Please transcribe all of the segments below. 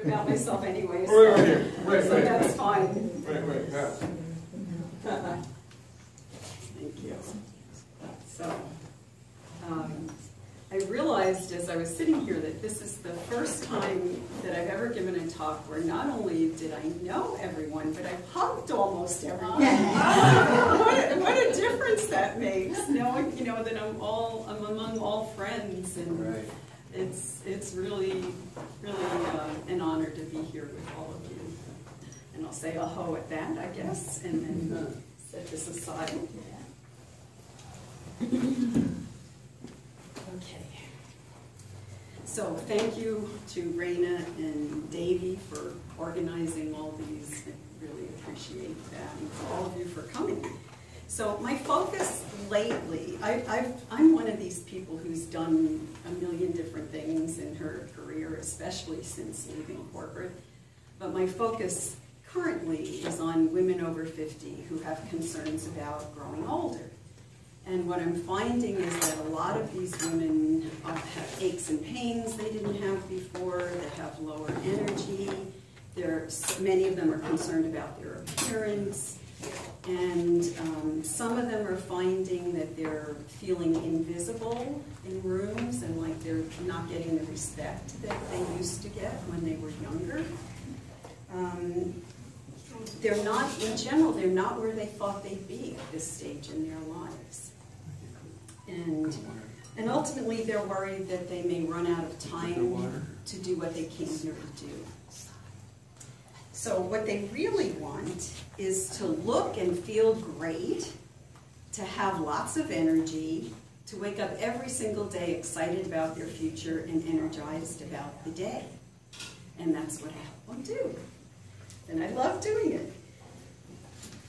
about myself anyway, so, right, so that's fine. Right, yeah. Thank you. So, I realized as I was sitting here that this is the first time that I've ever given a talk where not only did I know everyone, but I've hugged almost everyone. What a difference that makes, knowing that I'm among all friends, and Right. it's really an honor to be here with all of you. And I'll say aho at that, I guess, and then set this aside. Okay. So thank you to Raina and Davey for organizing all these. I really appreciate that, and for all of you for coming. So my focus lately, I'm one of these people who's done a million different things in her career, especially since leaving corporate. But my focus currently is on women over 50 who have concerns about growing older. And what I'm finding is that a lot of these women have aches and pains they didn't have before, they have lower energy, many of them are concerned about their appearance, and some of them are finding that they're feeling invisible in rooms and like they're not getting the respect that they used to get when they were younger. They're not, in general, they're not where they thought they'd be at this stage in their lives. And ultimately, they're worried that they may run out of time to do what they came here to do. So what they really want is to look and feel great, to have lots of energy, to wake up every single day excited about their future and energized about the day. And that's what I help them do. And I love doing it.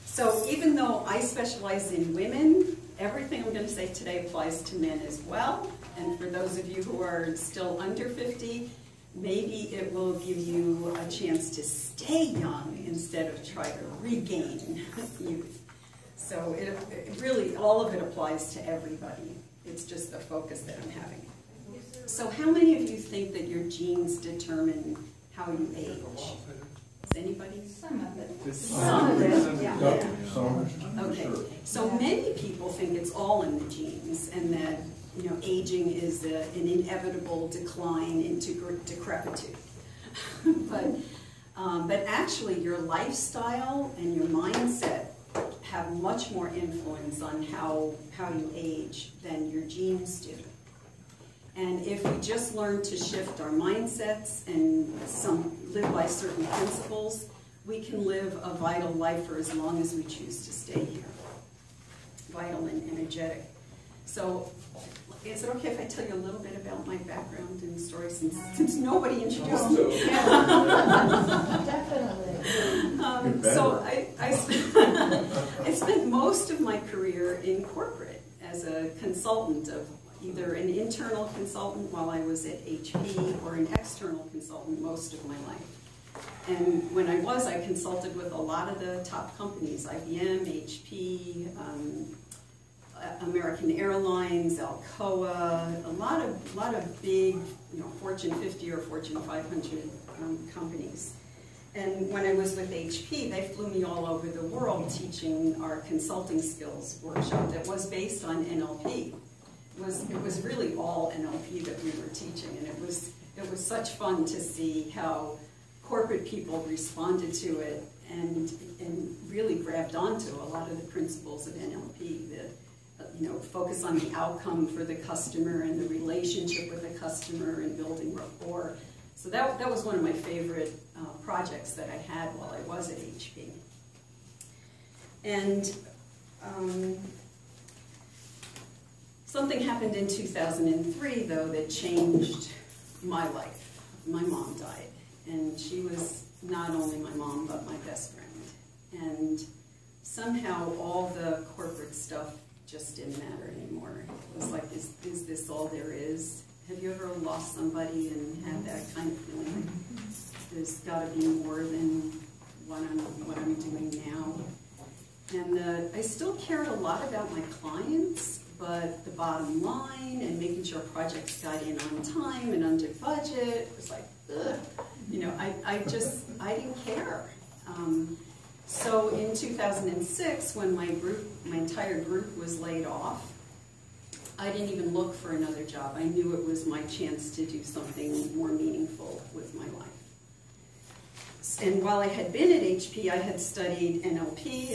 So even though I specialize in women, everything I'm going to say today applies to men as well. And for those of you who are still under 50, maybe it will give you a chance to stay young instead of try to regain youth. So it really, all of it applies to everybody. It's just the focus that I'm having. So how many of you think that your genes determine how you age? Does anybody? Some of it. Some of it, yeah. Some. Okay, so many people think it's all in the genes, and that aging is an inevitable decline into decrepitude. But actually, your lifestyle and your mindset have much more influence on how you age than your genes do. And if we just learn to shift our mindsets and live by certain principles, we can live a vital life for as long as we choose to stay here. Vital and energetic. So, is it okay if I tell you a little bit about my background and story since nobody introduced me? Definitely. So I spent most of my career in corporate as a consultant of either an internal consultant while I was at HP or an external consultant most of my life. And when I consulted with a lot of the top companies, IBM, HP, American Airlines, Alcoa, a lot of big, Fortune 50 or Fortune 500 companies. And when I was with HP, they flew me all over the world teaching our consulting skills workshop that was based on NLP. It was really all NLP that we were teaching, and it was such fun to see how corporate people responded to it and really grabbed onto a lot of the principles of NLP. Focus on the outcome for the customer and the relationship with the customer and building rapport. So that was one of my favorite projects that I had while I was at HP. And something happened in 2003, though, that changed my life. My mom died, and she was not only my mom, but my best friend. And somehow all the corporate stuff just didn't matter anymore. It was like, is this all there is? Have you ever lost somebody and had that kind of feeling like there's got to be more than what I'm doing now? And I still cared a lot about my clients, but the bottom line and making sure projects got in on time and under budget was like, ugh. I I didn't care. So in 2006, when my entire group was laid off, I didn't even look for another job. I knew it was my chance to do something more meaningful with my life. And while I had been at HP, I had studied NLP.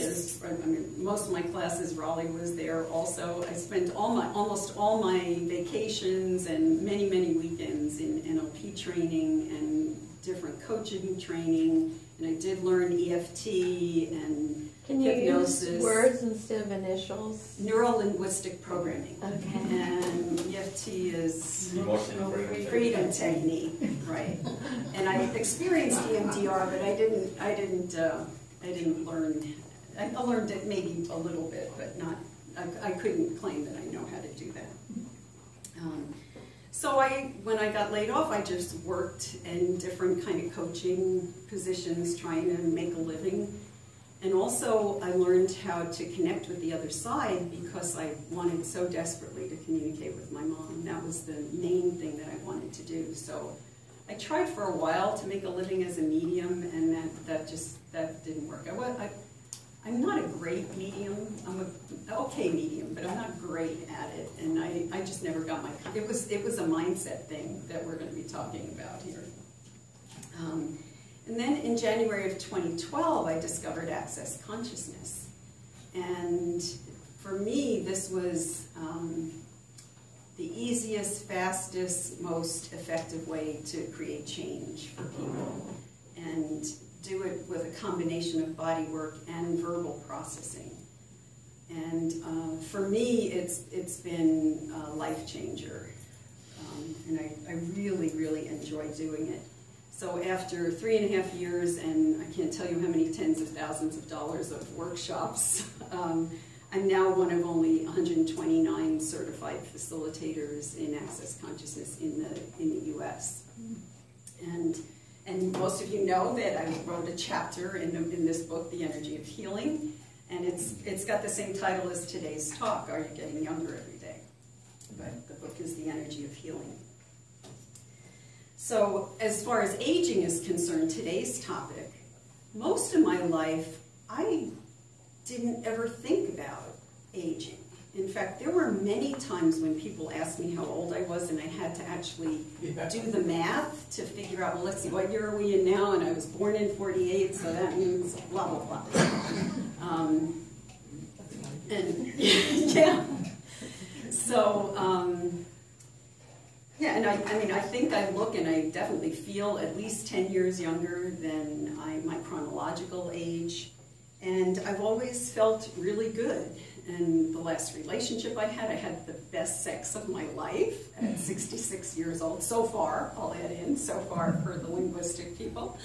Most of my classes, Raleigh was there also. I spent almost all my vacations and many, many weekends in NLP training and different coaching training. And I did learn EFT and Can you hypnosis. Use words instead of initials? Neuro-linguistic programming. Okay. And EFT is Emotional freedom technique, right? And I experienced EMDR, but I didn't learn. I learned it maybe a little bit, but not. I couldn't claim that I know how to do that. So when I got laid off, I just worked in different kind of coaching positions, trying to make a living. And also, I learned how to connect with the other side because I wanted so desperately to communicate with my mom. That was the main thing that I wanted to do. So I tried for a while to make a living as a medium, and that didn't work. I'm not a great medium. I'm an okay medium, but I'm not great at it. And I just never got my. It was a mindset thing that we're going to be talking about here. And then in January of 2012, I discovered Access Consciousness. And for me, this was the easiest, fastest, most effective way to create change for people. And do it with a combination of body work and verbal processing. And for me, it's been a life changer. And I really, really enjoy doing it. So after 3.5 years, and I can't tell you how many tens of thousands of dollars of workshops, I'm now one of only 129 certified facilitators in Access Consciousness in the U.S. And most of you know that I wrote a chapter in this book, The Energy of Healing, and it's got the same title as today's talk, Are You Getting Younger Every Day? But the book is The Energy of Healing. So as far as aging is concerned, today's topic, most of my life, I didn't ever think about aging. In fact, there were many times when people asked me how old I was, and I had to actually do the math to figure out, well, let's see, what year are we in now? And I was born in 48, so that means blah, blah, blah. And yeah. So, yeah, and I mean, I think I look and I definitely feel at least 10 years younger than my chronological age. And I've always felt really good. And the last relationship I had the best sex of my life at 66 years old. So far, I'll add in, so far for the linguistic people.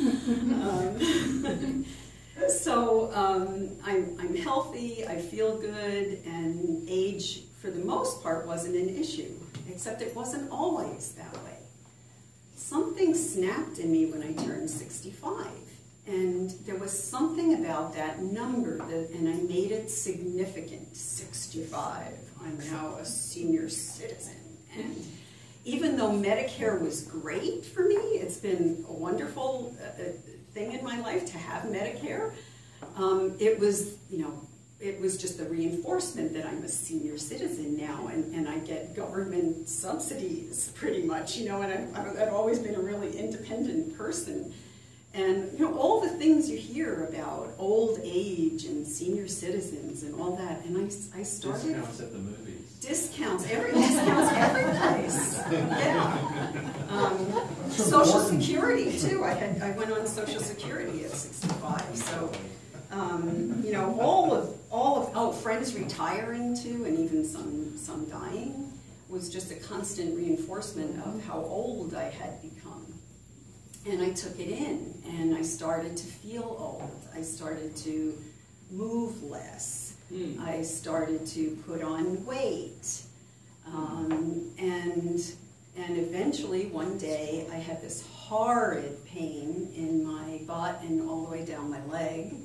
I'm healthy, I feel good, and age, for the most part, wasn't an issue. Except it wasn't always that way. Something snapped in me when I turned 65. And there was something about that number, and I made it significant. 65, I'm now a senior citizen. And even though Medicare was great for me, it's been a wonderful thing in my life to have Medicare, it was, it was just the reinforcement that I'm a senior citizen now, and I get government subsidies pretty much, and I've always been a really independent person. And all the things you hear about old age and senior citizens and all that, and I started discounts at the movies. Discounts every place. Yeah. Social Security too. I went on Social Security at 65. So all of friends retiring too, and even some dying, was just a constant reinforcement of how old I had become. And I took it in, and I started to feel old. I started to move less. I started to put on weight. And eventually, one day, I had this horrid pain in my butt and all the way down my leg.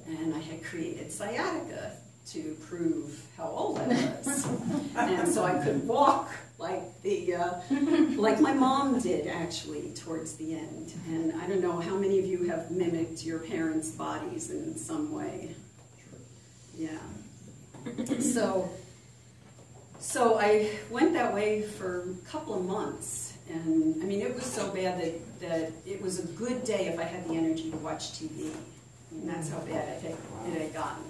And I had created sciatica to prove how old I was. And so I could walk like my mom did actually towards the end. And I don't know how many of you have mimicked your parents' bodies in some way. Yeah. So I went that way for a couple of months, and I mean it was so bad that it was a good day if I had the energy to watch TV. And that's how bad it had gotten.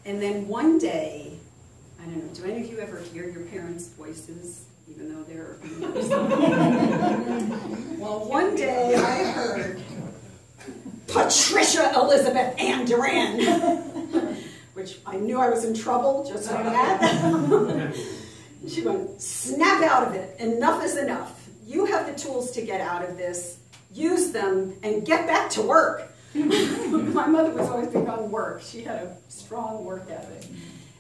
And then one day, I don't know, do any of you ever hear your parents' voices, even though they're... Well, one day I heard, Patricia Elizabeth Ann Duran, which I knew I was in trouble just from that. She went, snap out of it. Enough is enough. You have the tools to get out of this. Use them and get back to work. My mother was always big on work. She had a strong work ethic.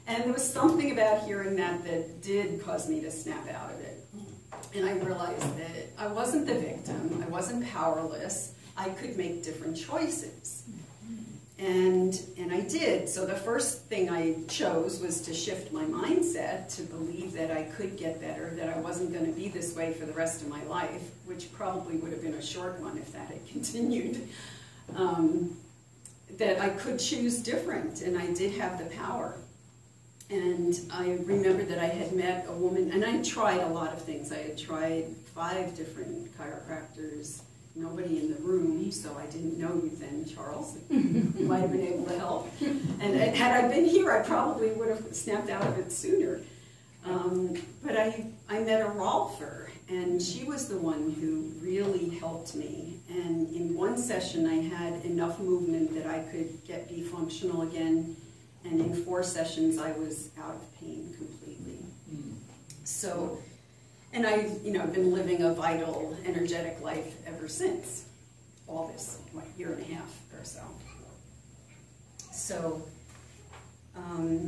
And there was something about hearing that did cause me to snap out of it. And I realized that I wasn't the victim. I wasn't powerless. I could make different choices. And I did. So the first thing I chose was to shift my mindset to believe that I could get better, that I wasn't going to be this way for the rest of my life, which probably would have been a short one if that had continued. That I could choose different, and I did have the power. And I remember that I had met a woman, and I had tried a lot of things. I had tried 5 different chiropractors, nobody in the room, so I didn't know you then, Charles. You might have been able to help. And had I been here, I probably would have snapped out of it sooner. But I met a Rolfer, and she was the one who really helped me. And in one session, I had enough movement that I could be functional again. And in 4 sessions, I was out of pain completely. So, and I've been living a vital, energetic life ever since. All this, year and a half or so. So,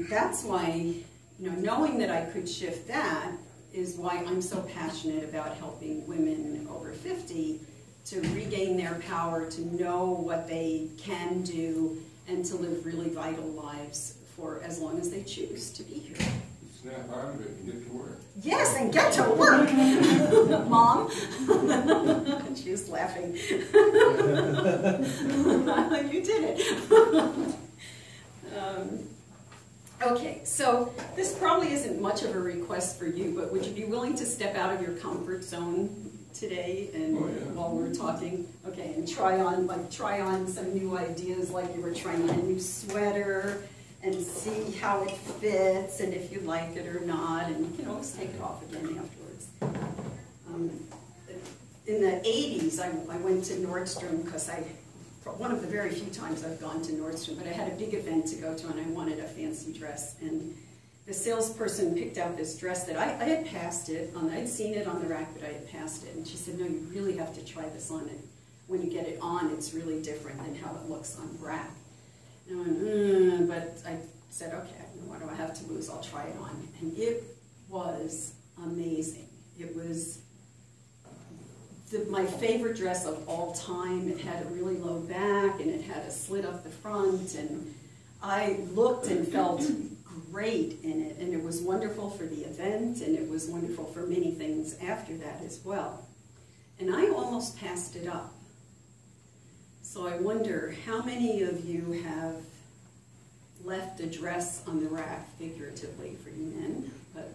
that's why, knowing that I could shift that is why I'm so passionate about helping women over 50 to regain their power, to know what they can do, and to live really vital lives for as long as they choose to be here. Snap out of it and get to work. Yes, and get to work, Mom. She was laughing. You did it. Okay, so this probably isn't much of a request for you, but would you be willing to step out of your comfort zone today and while we're talking? Okay, and try on some new ideas, like you were trying on a new sweater, and see how it fits and if you like it or not, and you can always take it off again afterwards. In the 80s, I went to Nordstrom because one of the very few times I've gone to Nordstrom, but I had a big event to go to and I wanted a fancy dress. And the salesperson picked out this dress that I had passed it on. I'd seen it on the rack, but I had passed it. And she said, no, you really have to try this on. And when you get it on, it's really different than how it looks on the rack. And I went, but I said, okay, what do I have to lose? I'll try it on. And it was amazing. It was my favorite dress of all time. It had a really low back, and it had a slit up the front, and I looked and felt great in it, and it was wonderful for the event, and it was wonderful for many things after that as well. And I almost passed it up. So I wonder how many of you have left a dress on the rack, figuratively for you men, but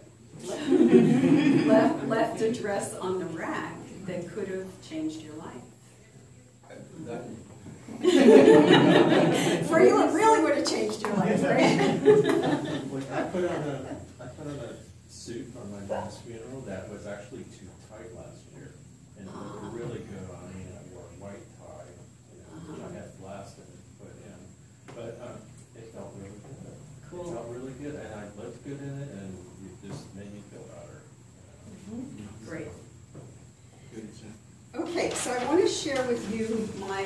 left a dress on the rack that could have changed your life. For you, it really would have changed your life, right? I put on a suit for my mom's funeral that was actually too tight last year, and it looked really good on me. I wore a white tie, which I had blasted and put in, but it felt really good. Cool. It felt really good, and I looked good in it, and it just made me feel better. Great. Okay, so I want to share with you my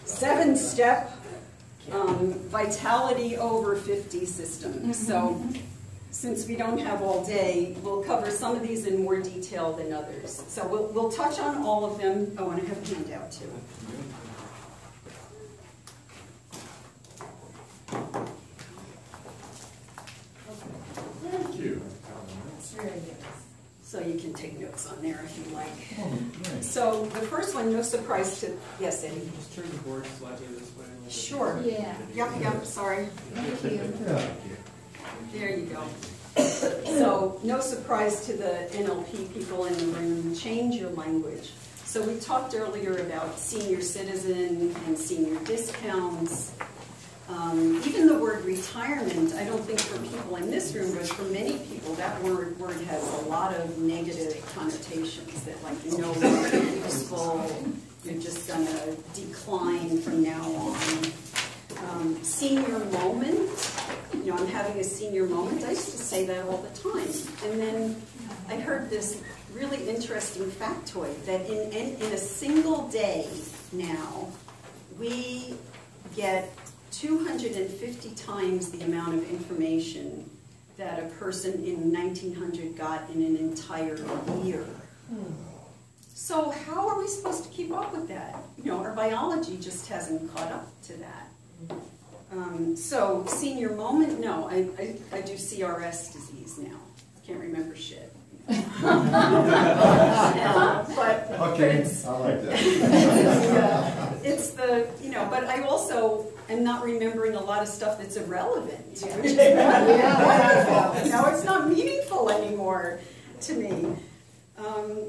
7-step Vitality Over 50 system. So since we don't have all day, we'll cover some of these in more detail than others. So we'll touch on all of them. Oh, and I have a handout too. Thank you. That's very good. So you can take notes on there if you like. Oh, nice. So the first one, no surprise to, yes, Eddie? Just turn the board slightly this way. a little bit. Sure. Yeah. Yep, sorry. Thank you. Yeah. There you go. So, no surprise to the NLP people in the room, change your language. So we talked earlier about senior citizen and senior discounts. Even the word retirement, I don't think for people in this room, but for many people, that word has a lot of negative connotations, that like you're no longer useful, you're just going to decline from now on. Senior moment, you know, I'm having a senior moment. I used to say that all the time. And then I heard this really interesting factoid that in a single day now, we get 250 times the amount of information that a person in 1900 got in an entire year. So how are we supposed to keep up with that? You know, our biology just hasn't caught up to that. So senior moment, no, I do CRS disease now. Can't remember shit. But Okay, it's, I like that. it's the, you know, but I also am not remembering a lot of stuff that's irrelevant. Yeah. Which is wonderful. You know, it's not meaningful anymore to me.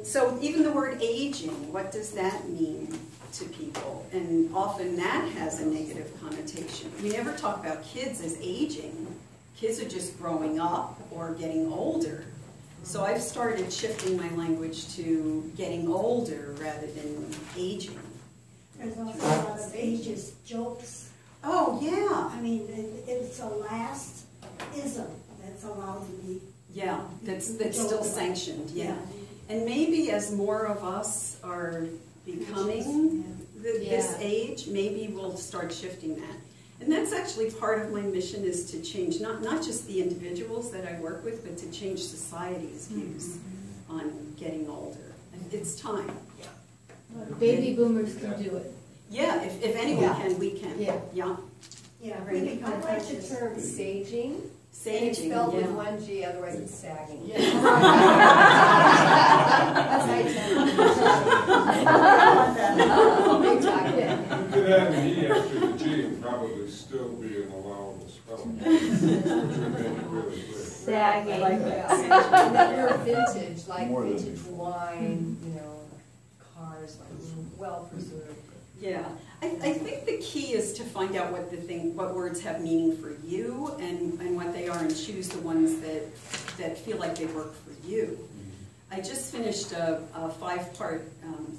So even the word aging, what does that mean to people? And often that has a negative connotation. We never talk about kids as aging. Kids are just growing up or getting older. So I've started shifting my language to getting older rather than aging. There's also a lot of ageist jokes. Oh, yeah. I mean, it's a last ism that's allowed to be. Yeah, that's still sanctioned, yeah. And maybe as more of us are becoming this age, maybe we'll start shifting that. And that's actually part of my mission, is to change not just the individuals that I work with, but to change society's views on getting older. And it's time. Baby boomers can do it. Yeah, if anyone can, we can. Yeah. Yeah. Yeah, Really really I like the term saging. And it's Saging, spelled with yeah. one G, otherwise it's sagging. Yeah. That's my term. Exactly. You could add an E after the G and probably still be an allowable spelling. Which would make it really clear. Sagging. I like that. And then you're vintage, like More than vintage wine, you know, cars, like well preserved. Yeah, I think the key is to find out what words have meaning for you and what they are, and choose the ones that feel like they work for you. I just finished a 5-part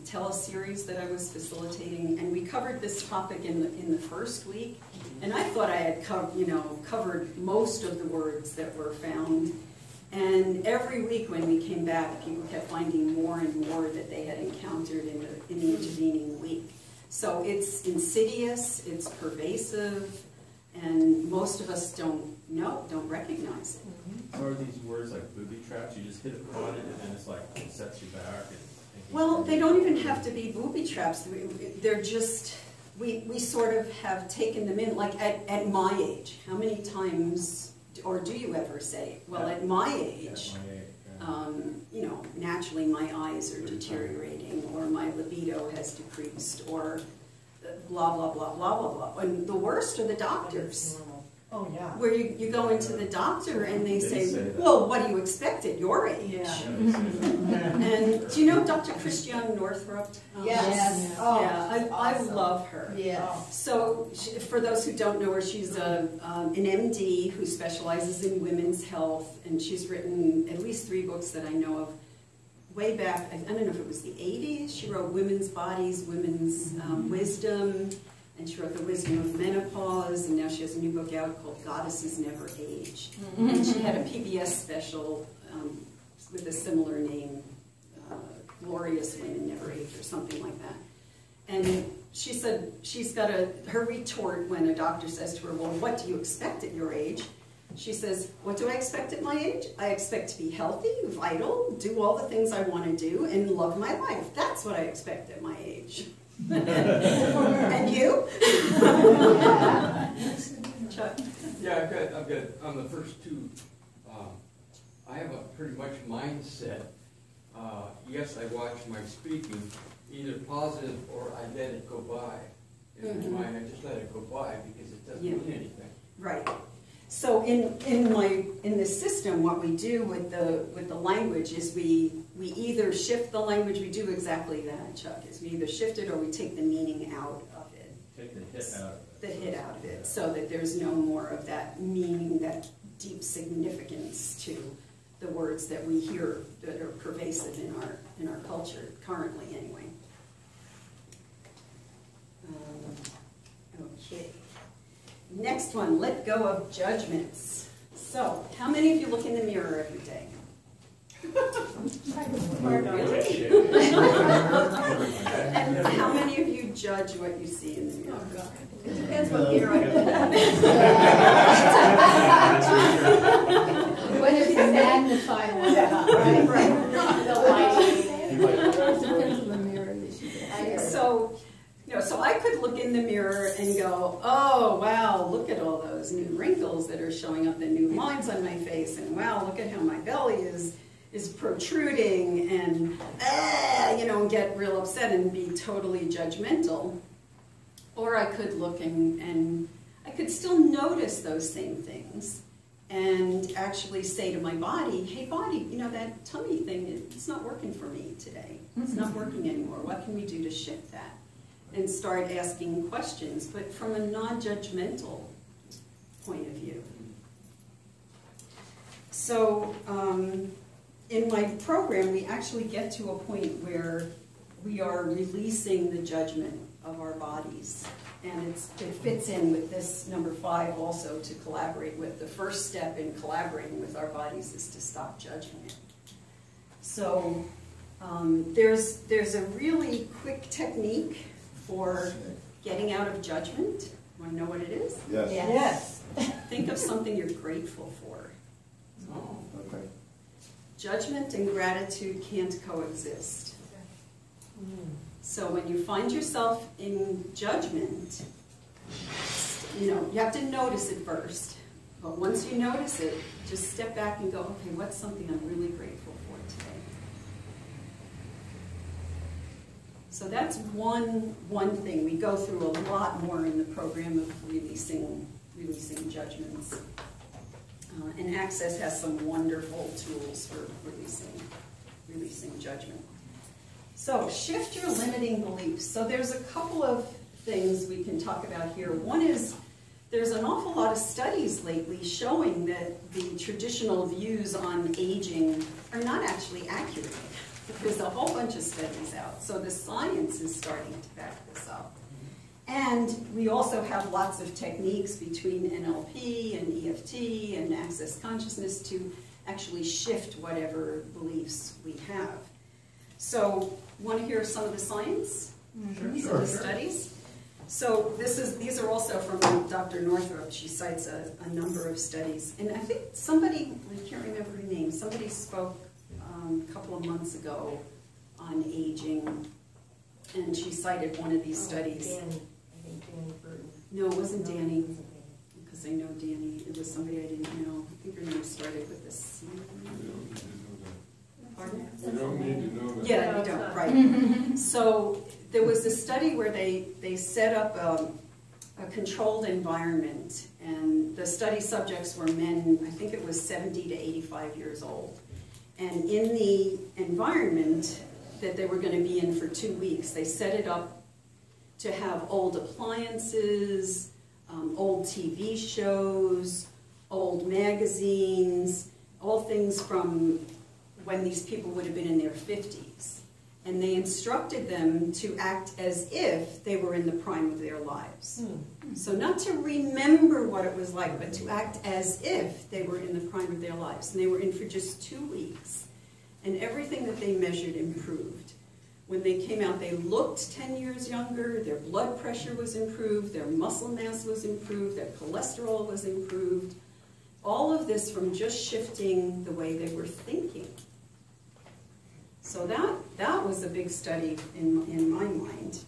teleseries that I was facilitating, and we covered this topic in the first week. And I thought I had covered most of the words that were found. And every week when we came back, people kept finding more and more that they had encountered in the intervening week. So it's insidious, it's pervasive, and most of us don't recognize it. So are these words like booby traps? You just hit upon it and then it's like, it sets you back? Well, they don't even have to be booby traps. They're just, we sort of have taken them in, like at my age. How many times, or do you ever say, well, at my age, you know, naturally my eyes are deteriorating, or my libido has decreased, or blah, blah, blah, blah, blah, blah. And the worst are the doctors. Oh, yeah. Where you go into the doctor and they say, that. well, what do you expect at your age? Yeah. And do you know Dr. Christiane Northrup? Yes. Oh, Yeah, I love her. Yeah. So for those who don't know her, she's an MD who specializes in women's health, and she's written at least 3 books that I know of. Way back, I don't know if it was the 80s, she wrote Women's Bodies, Women's Wisdom, and she wrote The Wisdom of Menopause, and now she has a new book out called Goddesses Never Age. And she had a PBS special with a similar name, Glorious Women Never Age, or something like that. And she said she's got her retort when a doctor says to her, well, what do you expect at your age? She says, what do I expect at my age? I expect to be healthy, vital, do all the things I want to do, and love my life. That's what I expect at my age. And you? Chuck? Yeah, I've got on the first 2, I have a pretty much mindset yes, I watch my speaking, either positive or I let it go by. In my mind, I just let it go by because it doesn't mean anything. Right. So in this system, what we do with the language is we either shift the language. We do exactly that, Chuck. Is we either shift it or we take the meaning out of it. Take the hit out of it. The hit out of it, so that there's no more of that meaning, that deep significance to the words that we hear that are pervasive in our culture currently, anyway. Okay. Next one, let go of judgments. So, how many of you look in the mirror every day? Really? And how many of you judge what you see in the mirror? Oh, God. It depends what mirror I Whether it's a magnified one or not, right? Right. The lighting. Depends on the mirror that you get. So, so I could look in the mirror and go, oh, wow, look at all those new wrinkles that are showing up, the new lines on my face, and wow, look at how my belly is protruding, and get real upset and be totally judgmental. Or I could look and I could still notice those same things and actually say to my body, hey body, that tummy thing, it's not working for me today. It's not working anymore. What can we do to shift that? And start asking questions, but from a non-judgmental point of view. So in my program, we actually get to a point where we are releasing the judgment of our bodies. And it fits in with this number 5 also, to collaborate with. The first step in collaborating with our bodies is to stop judging it. So there's a really quick technique for getting out of judgment. Want to know what it is? Yes. Yes. Think of something you're grateful for. Oh, okay. Judgment and gratitude can't coexist. So when you find yourself in judgment, you have to notice it first. But once you notice it, just step back and go, okay, what's something I'm really grateful for today? So that's one thing. We go through a lot more in the program of releasing judgments. And Access has some wonderful tools for releasing judgment. So shift your limiting beliefs. So there's a couple of things we can talk about here. One is there's an awful lot of studies lately showing that the traditional views on aging are not actually accurate. There's a whole bunch of studies out. So the science is starting to back this up. And we also have lots of techniques between NLP and EFT and Access Consciousness to actually shift whatever beliefs we have. So, want to hear some of the science? Some of the studies? So these are also from Dr. Northrup. She cites a number of studies. And I think somebody, I can't remember her name, somebody spoke a couple of months ago on aging, and she cited one of these studies. Danny. I think Danny Burton. No, it wasn't Danny, because I know Danny. It was somebody I didn't know. I think her name started with a C. Pardon? We don't need to know that. Yeah, we don't, right. So there was a study where they set up a controlled environment, and the study subjects were men, I think it was 70 to 85 years old. And in the environment that they were going to be in for 2 weeks, they set it up to have old appliances, old TV shows, old magazines, all things from when these people would have been in their 50s. And they instructed them to act as if they were in the prime of their lives. So not to remember what it was like, but to act as if they were in the prime of their lives. And they were in for just 2 weeks. And everything that they measured improved. When they came out, they looked 10 years younger, their blood pressure was improved, their muscle mass was improved, their cholesterol was improved. All of this from just shifting the way they were thinking. So that was a big study in my mind.